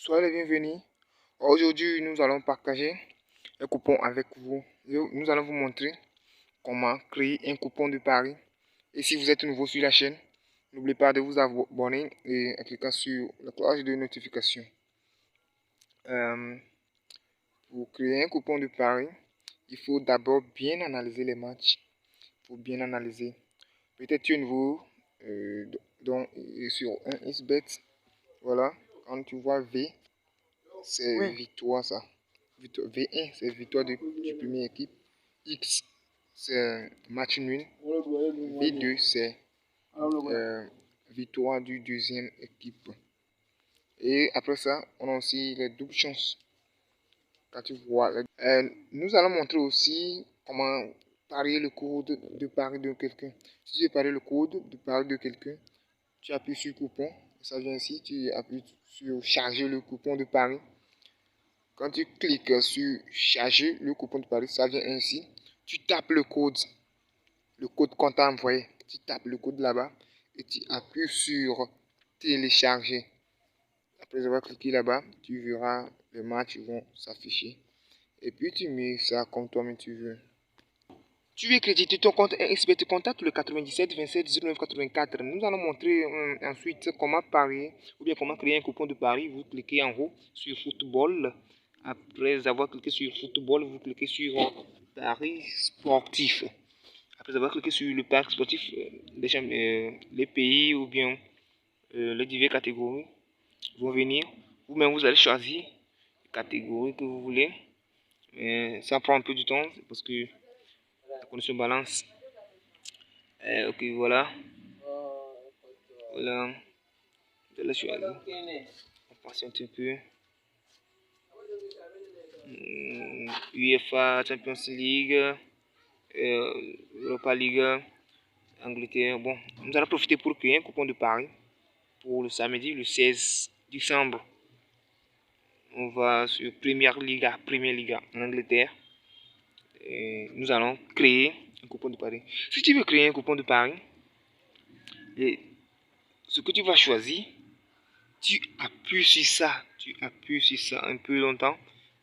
Soyez les bienvenus. Aujourd'hui, nous allons partager un coupon avec vous. Nous allons vous montrer comment créer un coupon de pari. Et si vous êtes nouveau sur la chaîne, n'oubliez pas de vous abonner et en cliquant sur la cloche de notification. Pour créer un coupon de pari, il faut d'abord bien analyser les matchs. Il faut bien analyser. Peut-être tu es nouveau sur un XBet. Voilà, quand tu vois V, c'est victoire ça. V1, c'est victoire du première équipe. X, c'est match nul. V2, c'est victoire du deuxième équipe. Et après ça, on a aussi les doubles chances. Quand tu vois, nous allons montrer aussi comment parier le code de pari de quelqu'un. Si tu veux parier le code de pari de quelqu'un, tu appuies sur coupon. Ça vient ici, tu appuies sur charger le coupon de pari. Quand tu cliques sur charger le coupon de pari, ça vient ainsi. Tu tapes le code qu'on t'a envoyé. Tu tapes le code là-bas et tu appuies sur télécharger. Après avoir cliqué là-bas, tu verras les matchs vont s'afficher. Et puis tu mets ça comme toi-même tu veux. Tu veux créditer ton compte XBet, contacte le 97 27 09 84. Nous allons montrer ensuite comment parier ou bien comment créer un coupon de pari. Vous cliquez en haut sur football. Après avoir cliqué sur football, vous cliquez sur Paris sportif. Après avoir cliqué sur le Paris sportif, les pays ou bien les diverses catégories vont venir. Vous-même, vous allez choisir la catégorie que vous voulez. Ça prend un peu du temps parce que la condition balance. Ok, voilà. Voilà. Je l'ai choisi. On patiente un peu. UEFA Champions League, Europa League, Angleterre. Bon, nous allons profiter pour créer un coupon de pari pour le samedi, le 16 décembre. On va sur Premier Liga en Angleterre. Et nous allons créer un coupon de pari. Si tu veux créer un coupon de pari, et ce que tu vas choisir, tu appuies sur ça un peu longtemps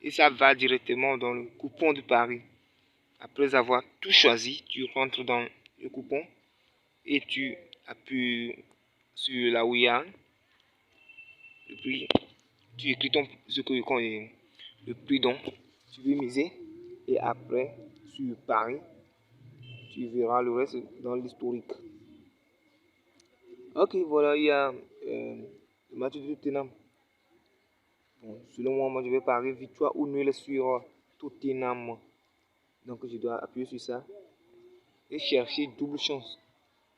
et ça va directement dans le coupon de pari. Après avoir tout choisi, tu rentres dans le coupon et tu appuies sur la WIA. Le prix, tu écris le prix dont tu veux miser et après sur pari, tu verras le reste dans l'historique. Ok, voilà, il y a le match de Tottenham. Bon, selon moi, je vais parier victoire ou nul sur Tottenham. Donc, je dois appuyer sur ça et chercher double chance.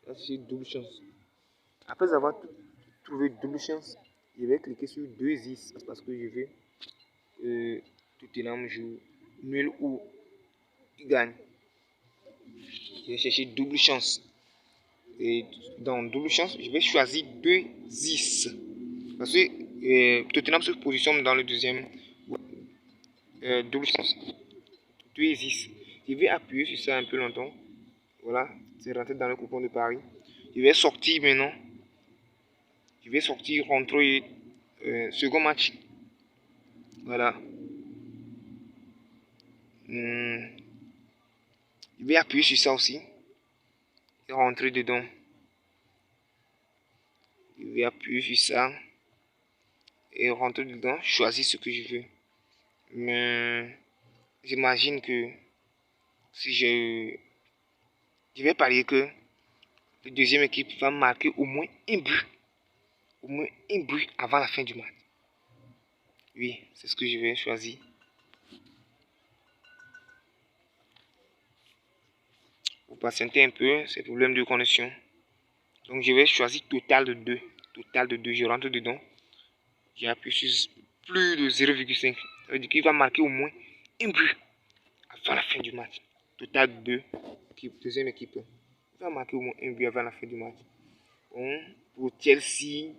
Chercher double chance. Après avoir trouvé double chance, je vais cliquer sur 2x parce que je veux que Tottenham joue nul ou il gagne. Je vais chercher double chance. Et dans double chance, je vais choisir 2x. Parce que Tottenham se positionne dans le deuxième double chance. 2x. Je vais appuyer sur ça un peu longtemps. Voilà, c'est rentré dans le coupon de Paris. Je vais sortir maintenant. Je vais sortir, rentrer second match. Voilà. Je vais appuyer sur ça aussi. Et rentrer dedans. Je vais appuyer sur ça. Et rentrer dedans. Choisir ce que je veux. Mais j'imagine que si je vais parier que la deuxième équipe va marquer au moins un but. Au moins un but avant la fin du match. Oui, c'est ce que je vais choisir. Vous patientez un peu, c'est problème de connexion. Donc je vais choisir total de 2. Total de 2, je rentre dedans. J'appuie sur plus de 0,5. Ça veut dire qu'il va marquer au moins un but avant la fin du match. Total de 2. Deuxième équipe. Il va marquer au moins un but avant la fin du match. Bon, pour Chelsea,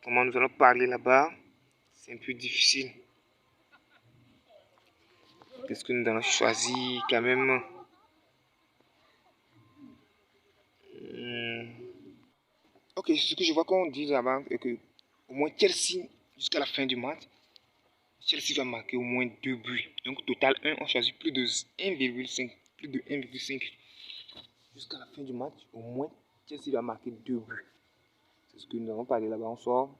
comment nous allons parler là-bas, c'est un peu difficile. Qu'est-ce que nous allons choisir quand même? Ok, ce que je vois qu'on dit là-bas est que au moins Chelsea, jusqu'à la fin du match, Chelsea va marquer au moins 2 buts. Donc total 1, on choisit plus de 1,5. Plus de 1,5. Jusqu'à la fin du match, au moins Chelsea va marquer 2 buts. C'est ce que nous allons parler là-bas. On sort,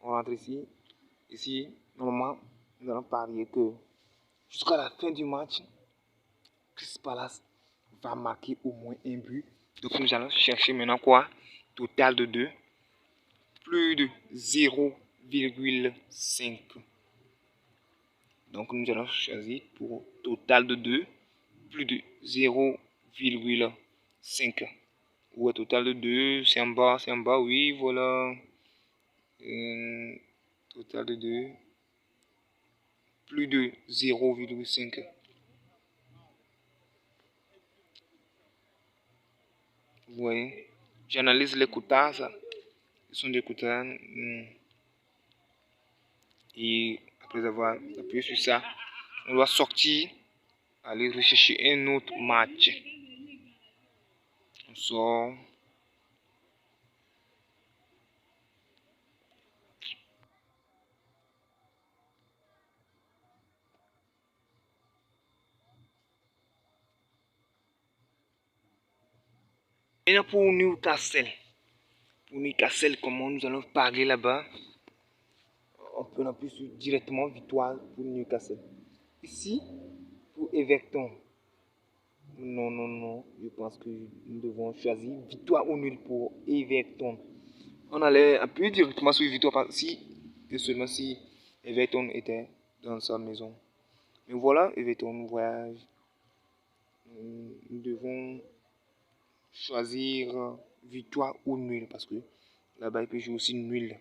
on rentre ici. Ici, normalement, nous allons parier que jusqu'à la fin du match, Crystal Palace va marquer au moins un but. Donc nous allons chercher maintenant quoi? Total de 2. Plus de 0,5. Donc nous allons choisir pour total de 2. Plus de 0,5. Ouais, total de 2. C'est en bas, oui, voilà. Total de 2. Plus de 0,5. Vous voyez, j'analyse les quotas, ça. Ce sont des quotas. Et après avoir appuyé sur ça, on doit sortir, aller rechercher un autre match. On sort. Maintenant pour Newcastle. Pour Newcastle, comment nous allons parler là-bas? On peut appuyer directement victoire pour Newcastle. Ici, pour Everton. Non, non, non. Je pense que nous devons choisir victoire ou nul pour Everton. On allait appuyer directement sur victoire si et seulement si Everton était dans sa maison. Mais voilà, Everton voyage. Nous devons choisir victoire ou nul parce que là-bas il peut jouer aussi nul.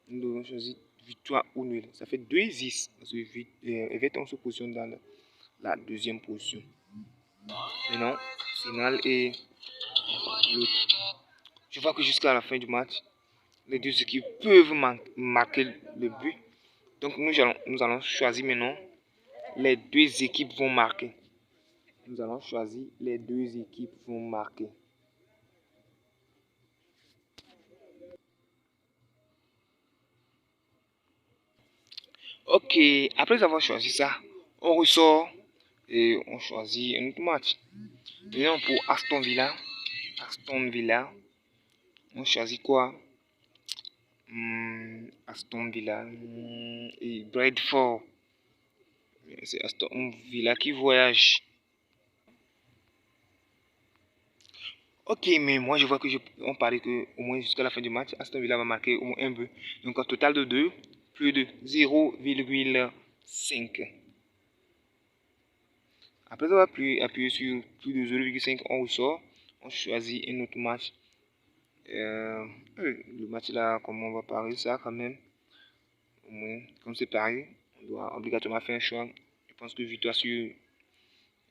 Nous devons choisir victoire ou nul. Ça fait 2-10 parce que Everton se positionne dans la deuxième position. Maintenant, finale et l'autre. Je vois que jusqu'à la fin du match, les deux équipes peuvent marquer le but. Donc nous allons choisir maintenant. Les deux équipes vont marquer. Nous allons choisir les deux équipes vont marquer. Ok, après avoir choisi ça, on ressort et on choisit un autre match. Maintenant pour Aston Villa. Aston Villa. On choisit quoi? Aston Villa et Bradford. C'est Aston Villa qui voyage. Ok, mais moi je vois que on parlait que au moins jusqu'à la fin du match, Aston Villa va marquer au moins un but. Donc un total de 2, plus de 0,5. Après avoir appuyé sur plus de 0,5, on ressort. On choisit un autre match. Le match là, comment on va parler ça quand même? Au moins, comme c'est pareil, on doit obligatoirement faire un choix. Je pense que victoire sur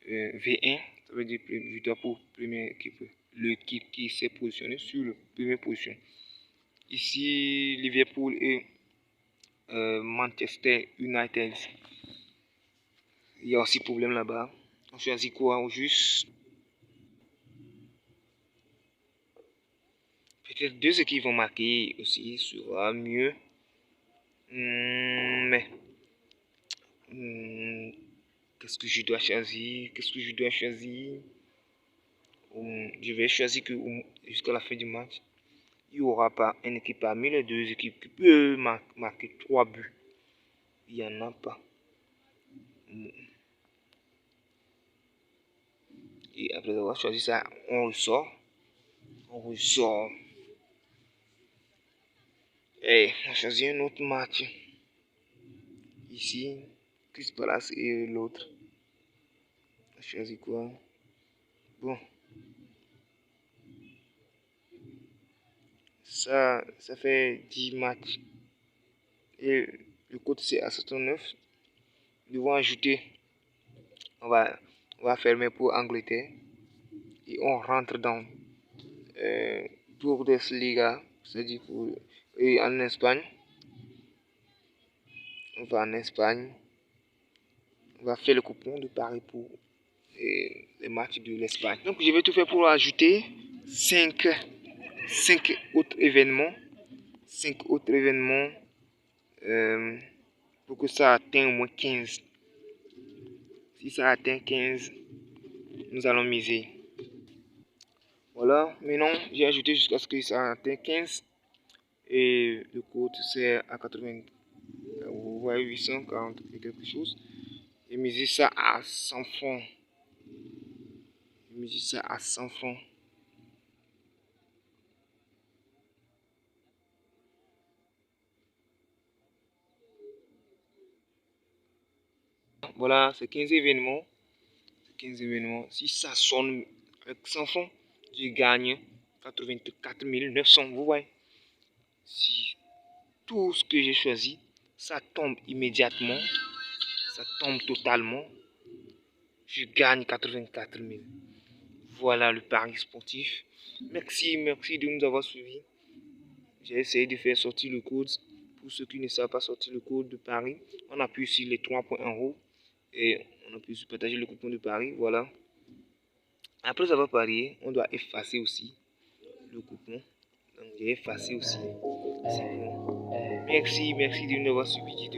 V1, ça veut dire victoire pour première équipe. L'équipe qui s'est positionnée sur la première position. Ici, Liverpool et Manchester United. Il y a aussi problème là-bas. On choisit quoi? Juste peut-être deux équipes vont marquer aussi, sera mieux. Mais qu'est-ce que je dois choisir? Qu'est-ce que je dois choisir? Je vais choisir que jusqu'à la fin du match, il n'y aura pas une équipe parmi les deux équipes qui peut marquer 3 buts. Il n'y en a pas. Et après avoir choisi ça, on ressort. On ressort. Et on choisit un autre match. Ici, Crystal Palace et l'autre. On choisit quoi? Bon. Ça fait 10 matchs. Et le code c'est à 69. Nous devons ajouter. On va fermer pour Angleterre. Et on rentre dans Bundesliga. C'est-à-dire et en Espagne. On va en Espagne. On va faire le coupon de Paris pour les matchs de l'Espagne. Donc je vais tout faire pour ajouter 5 autres événements. 5 autres événements pour que ça atteigne au moins 15. Si ça atteint 15, nous allons miser. Voilà, maintenant j'ai ajouté jusqu'à ce que ça atteigne 15 et le code c'est à 80, vous voyez 840 et quelque chose. Et miser ça à 100 francs. Miser ça à 100 francs. Voilà, c'est 15 événements. 15 événements. Si ça sonne avec 100 francs, je gagne 84 900. Vous voyez? Si tout ce que j'ai choisi, ça tombe immédiatement, ça tombe totalement, je gagne 84 000. Voilà le pari sportif. Merci de nous avoir suivis. J'ai essayé de faire sortir le code. Pour ceux qui ne savent pas sortir le code de Paris, on appuie sur les 3 points en haut et on appuie sur partager le coupon de Paris. Voilà. Après avoir parié, on doit effacer aussi le coupon. Donc j'ai effacé aussi. C'est bon. Merci de nous avoir suivis.